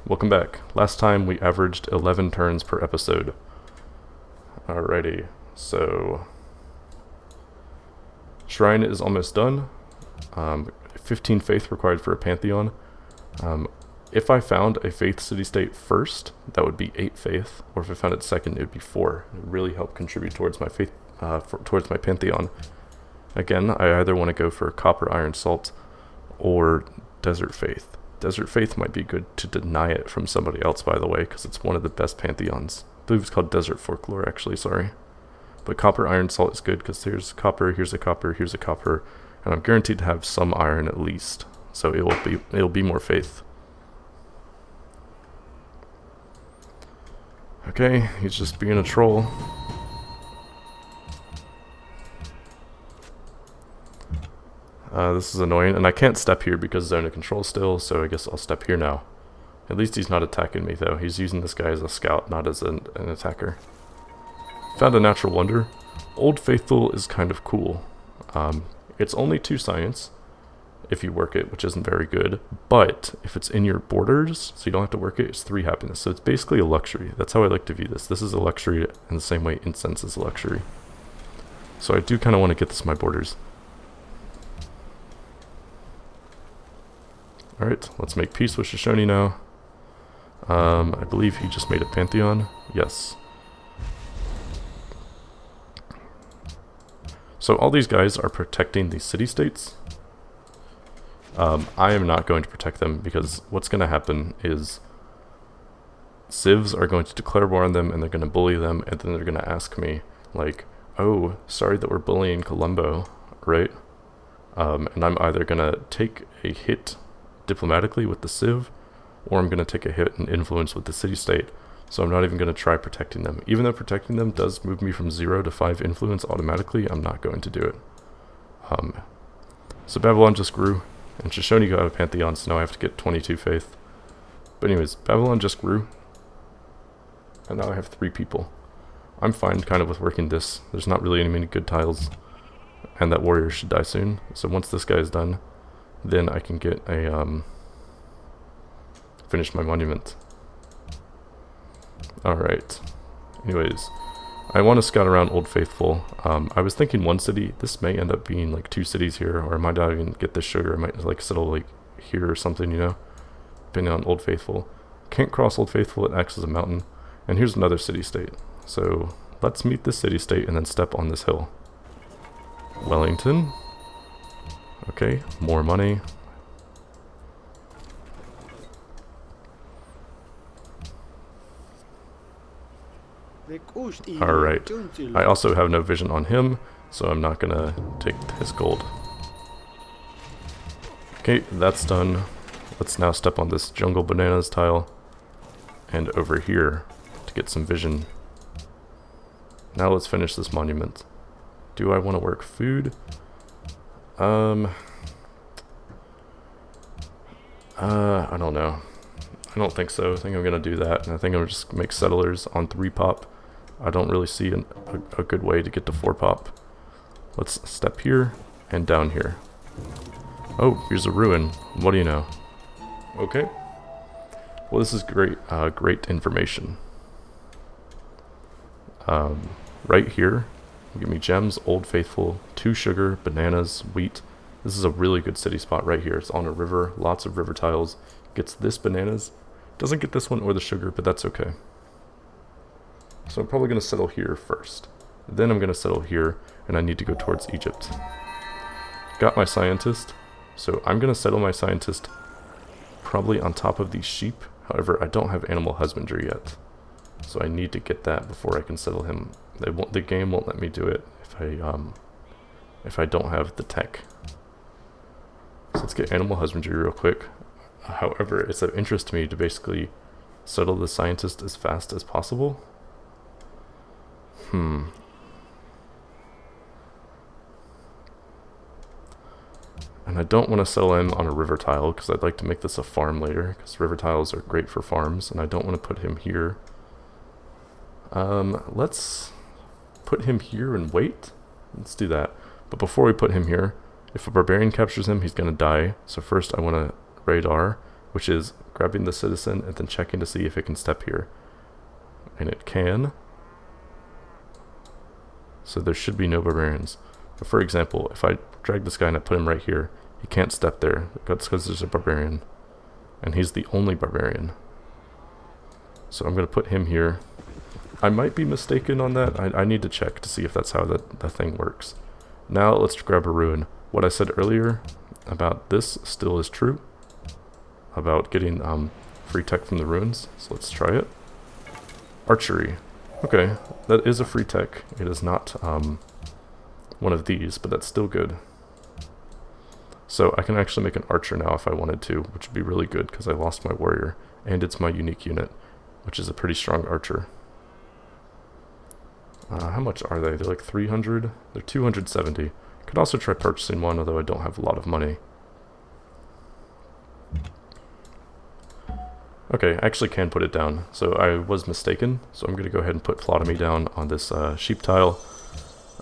welcome back. Last time we averaged 11 turns per episode. Alrighty, so Shrine is almost done. 15 faith required for a Pantheon. If I found a faith city-state first, that would be 8 faith, or if I found it second, it would be 4. It would really help contribute towards my faith, towards my Pantheon. Again, I either want to go for Copper, Iron, Salt, or Desert Faith. Desert Faith might be good to deny it from somebody else, by the way, because it's one of the best Pantheons. I believe it's called Desert Folklore, actually, sorry. But Copper, Iron, Salt is good, because here's copper, here's a copper, here's a copper, and I'm guaranteed to have some iron at least. So it'll be more faith. Okay, he's just being a troll. This is annoying, and I can't step here because zone of control still, so I guess I'll step here now. At least he's not attacking me though. He's using this guy as a scout, not as an attacker. Found a natural wonder. Old Faithful is kind of cool. It's only 2 science if you work it, which isn't very good, but if it's in your borders, so you don't have to work it, it's 3 happiness. So it's basically a luxury. That's how I like to view this. This is a luxury in the same way incense is a luxury. So I do kind of want to get this in my borders. Alright, let's make peace with Shoshone now. I believe he just made a Pantheon. Yes. So all these guys are protecting the city-states. I am not going to protect them because what's going to happen is civs are going to declare war on them and they're going to bully them, and then they're going to ask me, like, oh, sorry that we're bullying Colombo, right? And I'm either going to take a hit diplomatically with the civ, or I'm going to take a hit in influence with the city-state. So I'm not even going to try protecting them. Even though protecting them does move me from 0 to 5 influence automatically, I'm not going to do it. So Babylon just grew, and Shoshone got a Pantheon, so now I have to get 22 faith. But anyways, Babylon just grew, and now I have 3 people. I'm fine kind of with working this. There's not really any many good tiles, and that warrior should die soon. So once this guy is done, then I can get a, finish my monument. Alright. Anyways, I want to scout around Old Faithful. I was thinking 1 city. This may end up being like 2 cities here, or I might not even get this sugar. I might like settle like here or something, you know, depending on Old Faithful. Can't cross Old Faithful, it acts as a mountain. And here's another city-state. So let's meet this city-state and then step on this hill. Wellington. Okay, more money. Alright, I also have no vision on him, so I'm not gonna take his gold. Okay, that's done. Let's now step on this jungle bananas tile, and over here to get some vision. Now let's finish this monument. Do I want to work food? I don't know. I don't think so. I think I'm gonna do that, and I think I'm just make settlers on 3 pop. I don't really see a good way to get to 4 pop. Let's step here and down here. Oh, here's a ruin. What do you know? Okay. Well, this is great. Great information. Right here, give me gems, Old Faithful, 2 sugar, bananas, wheat. This is a really good city spot right here. It's on a river, lots of river tiles. Gets this bananas. Doesn't get this one or the sugar, but that's okay. So I'm probably going to settle here first. Then I'm going to settle here, and I need to go towards Egypt. Got my scientist, so I'm going to settle my scientist probably on top of these sheep. However, I don't have animal husbandry yet, so I need to get that before I can settle him. The game won't let me do it if I don't have the tech. So let's get animal husbandry real quick. However, it's of interest to me to basically settle the scientist as fast as possible. And I don't want to settle him on a river tile because I'd like to make this a farm later, because river tiles are great for farms, and I don't want to put him here. Let's put him here and wait. Let's do that. But before we put him here, if a barbarian captures him, he's going to die. So first I want to radar, which is grabbing the citizen and then checking to see if it can step here. And it can. So there should be no barbarians. But for example, if I drag this guy and I put him right here, he can't step there. That's because there's a barbarian. And he's the only barbarian. So I'm going to put him here. I might be mistaken on that. I need to check to see if that's how that thing works. Now let's grab a ruin. What I said earlier about this still is true. About getting free tech from the ruins. So let's try it. Archery. Okay, that is a free tech. It is not one of these, but that's still good. So I can actually make an archer now if I wanted to, which would be really good because I lost my warrior. And it's my unique unit, which is a pretty strong archer. How much are they? They're like 300? They're 270. Could also try purchasing one, although I don't have a lot of money. Okay, I actually can put it down. So I was mistaken, so I'm going to go ahead and put Plotomy down on this sheep tile.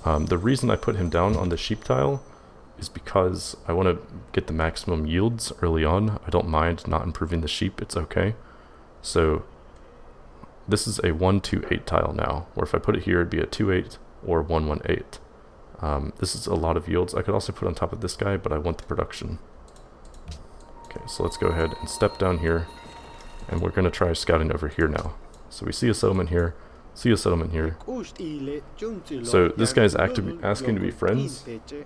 The reason I put him down on the sheep tile is because I want to get the maximum yields early on. I don't mind not improving the sheep, it's okay. So this is a 128 tile now, where if I put it here it'd be a 28 or 118. This is a lot of yields. I could also put on top of this guy, but I want the production. Okay, so let's go ahead and step down here, and we're going to try scouting over here now. So we see a settlement here, see a settlement here. So this guy's asking to be friends.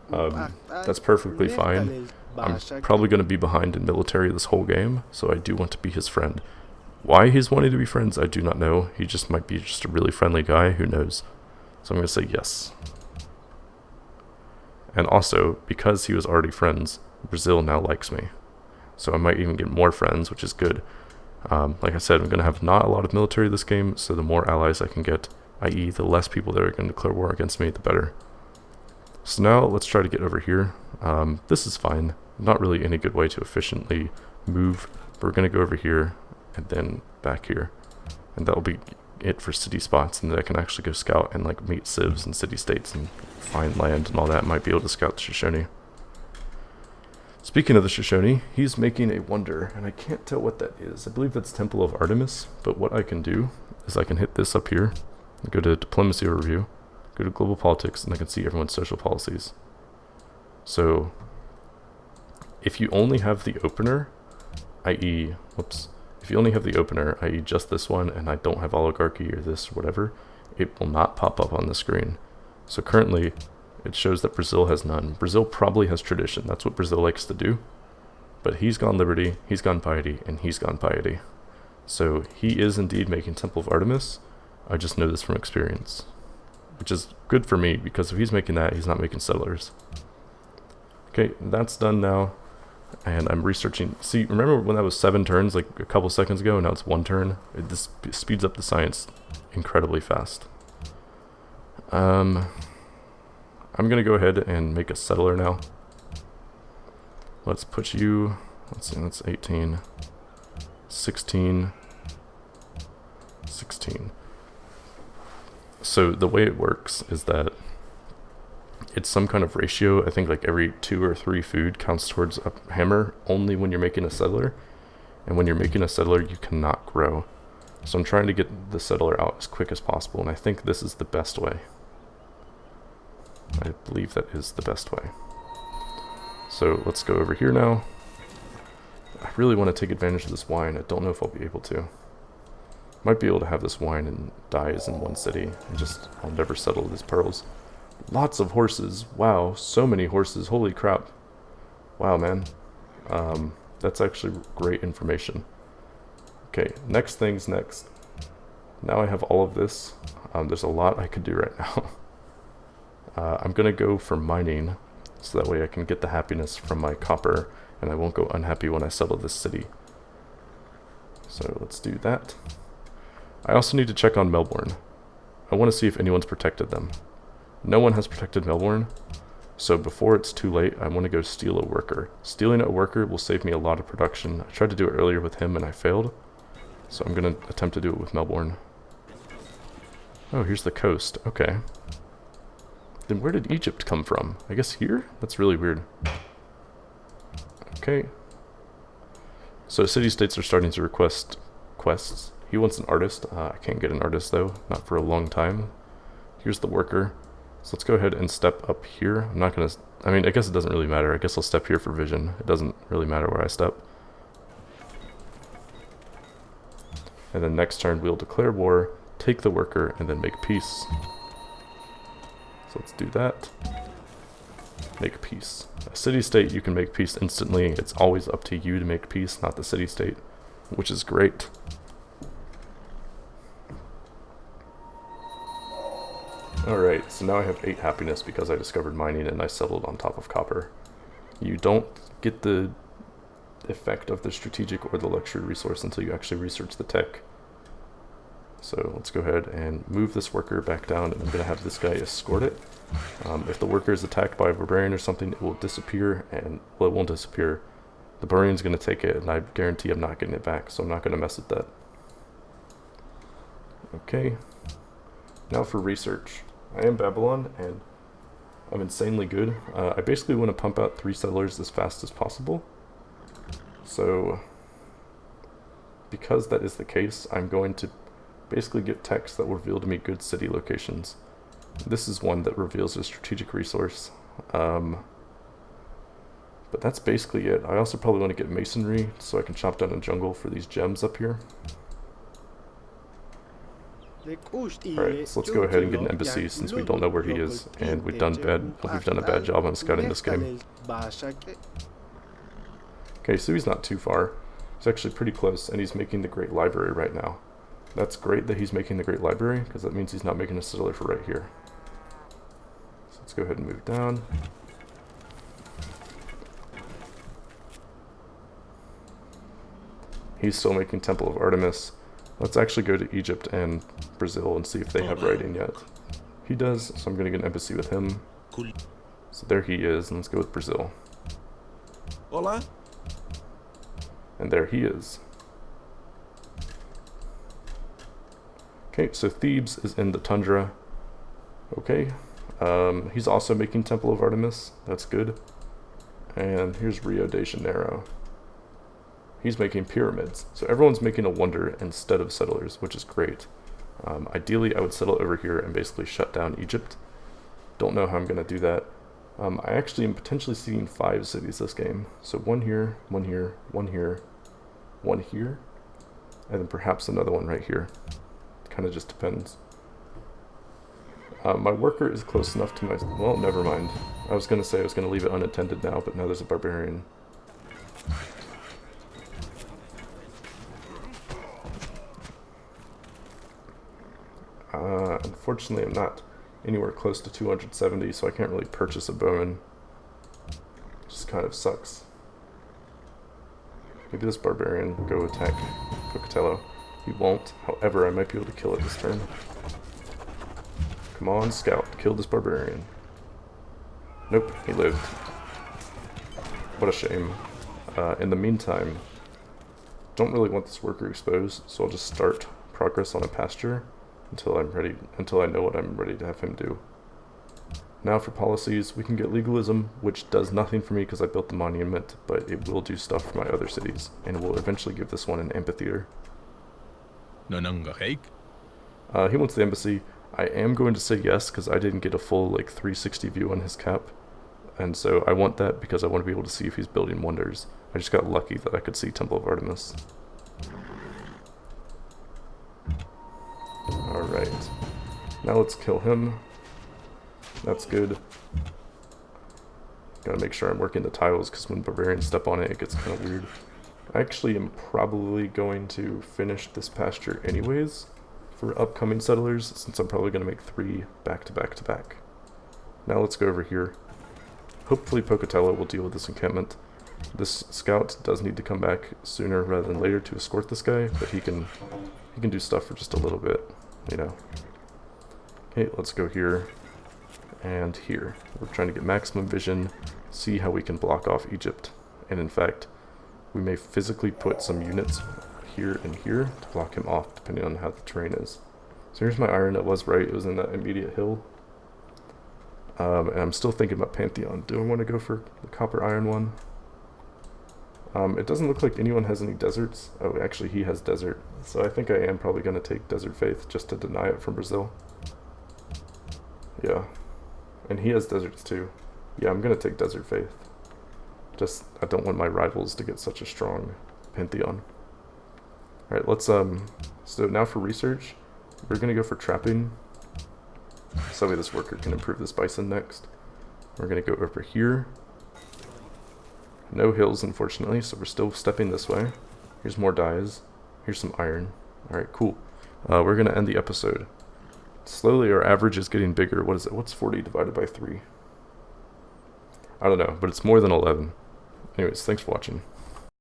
That's perfectly fine. I'm probably going to be behind in military this whole game, so I do want to be his friend. Why he's wanting to be friends, I do not know. He just might be just a really friendly guy, who knows. So I'm going to say yes. And also, because he was already friends, Brazil now likes me. So I might even get more friends, which is good. Like I said, I'm going to have not a lot of military this game, so the more allies I can get, i.e. the less people that are going to declare war against me, the better. So now let's try to get over here. This is fine. Not really any good way to efficiently move, but we're going to go over here and then back here. And that'll be it for city spots, and then I can actually go scout and like meet civs and city-states and find land and all that. Might be able to scout the Shoshone. Speaking of the Shoshone, he's making a wonder, and I can't tell what that is. I believe that's Temple of Artemis, but what I can do is I can hit this up here, go to Diplomacy Overview, go to Global Politics, and I can see everyone's social policies. So, if you only have the opener, i.e., if you only have the opener, i.e. just this one, and I don't have oligarchy or this or whatever, it will not pop up on the screen. So currently, it shows that Brazil has none. Brazil probably has tradition. That's what Brazil likes to do. But he's gone liberty, he's gone piety, and he's gone piety. So he is indeed making Temple of Artemis. I just know this from experience. Which is good for me, because if he's making that, he's not making settlers. Okay, that's done now. And I'm researching. See, remember when that was 7 turns like a couple seconds ago, and now it's 1 turn? This speeds up the science incredibly fast. I'm going to go ahead and make a settler now. Let's put you, let's see, that's 18, 16, 16. So the way it works is that it's some kind of ratio. I think like every 2 or 3 food counts towards a hammer only when you're making a settler. And when you're making a settler, you cannot grow. So I'm trying to get the settler out as quick as possible, and I think this is the best way. I believe that is the best way. So let's go over here now. I really want to take advantage of this wine. I don't know if I'll be able to. Might be able to have this wine and dyes in one city, and just I'll never settle these pearls. Lots of horses. Wow, so many horses. Holy crap. Wow, man. That's actually great information. Okay, next thing's next. Now I have all of this. There's a lot I could do right now. I'm going to go for mining, so that way I can get the happiness from my copper, and I won't go unhappy when I settle this city. So let's do that. I also need to check on Melbourne. I want to see if anyone's protected them. No one has protected Melbourne, so before it's too late, I want to go steal a worker. Stealing a worker will save me a lot of production. I tried to do it earlier with him and I failed, so I'm going to attempt to do it with Melbourne. Oh, here's the coast. Okay. Then where did Egypt come from? I guess here? That's really weird. Okay. So city-states are starting to request quests. He wants an artist. I can't get an artist though, not for a long time. Here's the worker. So let's go ahead and step up here. I'm not gonna, I mean, I guess it doesn't really matter. I guess I'll step here for vision. It doesn't really matter where I step. And then next turn we'll declare war, take the worker, and then make peace. So let's do that. Make peace. A city-state, you can make peace instantly. It's always up to you to make peace, not the city-state, which is great. Alright, so now I have 8 happiness because I discovered mining and I settled on top of copper. You don't get the effect of the strategic or the luxury resource until you actually research the tech. So let's go ahead and move this worker back down, and I'm going to have this guy escort it. If the worker is attacked by a barbarian or something, it will disappear, and, well, it won't disappear. The barbarian's going to take it, and I guarantee I'm not getting it back, so I'm not going to mess with that. Okay, now for research. I am Babylon, and I'm insanely good. I basically want to pump out 3 settlers as fast as possible. So, because that is the case, I'm going to basically get texts that will reveal to me good city locations. This is one that reveals a strategic resource. But that's basically it. I also probably want to get masonry so I can chop down a jungle for these gems up here. Alright, so let's go ahead and get an embassy since we don't know where he is, and we've done a bad job on scouting this game. Okay, so he's not too far. He's actually pretty close, and he's making the Great Library right now. That's great that he's making the Great Library, because that means he's not making a settler for right here. So let's go ahead and move down. He's still making Temple of Artemis. Let's actually go to Egypt and Brazil and see if they have writing yet. He does, so I'm going to get an embassy with him. So there he is, and let's go with Brazil. Hola. And there he is. Okay, so Thebes is in the tundra. Okay, he's also making Temple of Artemis. That's good. And here's Rio de Janeiro. He's making pyramids. So everyone's making a wonder instead of settlers, which is great. Ideally, I would settle over here and basically shut down Egypt. Don't know how I'm going to do that. I actually am potentially seeing 5 cities this game. So 1 here, 1 here, 1 here, 1 here, and then perhaps another one right here. Kind of just depends. My worker is close enough to my... Well, never mind. I was going to say I was going to leave it unattended now, but now there's a barbarian. Unfortunately, I'm not anywhere close to 270, so I can't really purchase a bowman. Just kind of sucks. Maybe this barbarian will go attack Pocatello. He won't. However, I might be able to kill it this turn. Come on, scout. Kill this barbarian. Nope, he lived. What a shame. In the meantime, don't really want this worker exposed, so I'll just start progress on a pasture until I know what I'm ready to have him do. Now for policies, we can get legalism, which does nothing for me because I built the monument, but it will do stuff for my other cities, and will eventually give this one an amphitheater. He wants the embassy. I am going to say yes because I didn't get a full 360 view on his cap, and so I want that because I want to be able to see if he's building wonders. I just got lucky that I could see Temple of Artemis. Alright, now let's kill him. That's good. Gotta make sure I'm working the tiles because when barbarians step on it, it gets kind of weird. I actually am probably going to finish this pasture anyways for upcoming settlers, since I'm probably going to make 3 back to back to back. Now let's go over here. Hopefully Pocatello will deal with this encampment. This scout does need to come back sooner rather than later to escort this guy, but he can do stuff for just a little bit, you know. Okay, let's go here and here. We're trying to get maximum vision, see how we can block off Egypt. And in fact, we may physically put some units here and here to block him off, depending on how the terrain is. So here's my iron. It was right. It was in that immediate hill. And I'm still thinking about Pantheon. Do I want to go for the copper iron one? It doesn't look like anyone has any deserts. Oh, actually, he has desert. So I think I am probably going to take Desert Faith just to deny it from Brazil. Yeah. And he has deserts too. Yeah, I'm going to take Desert Faith. Just, I don't want my rivals to get such a strong pantheon. Alright, let's, so now for research, we're going to go for trapping. So that way this worker can improve this bison next. We're going to go over here. No hills, unfortunately, so we're still stepping this way. Here's more dyes. Here's some iron. Alright, cool. We're going to end the episode. Slowly, our average is getting bigger. What is it? What's 40 divided by 3? I don't know, but it's more than 11. Anyways, thanks for watching.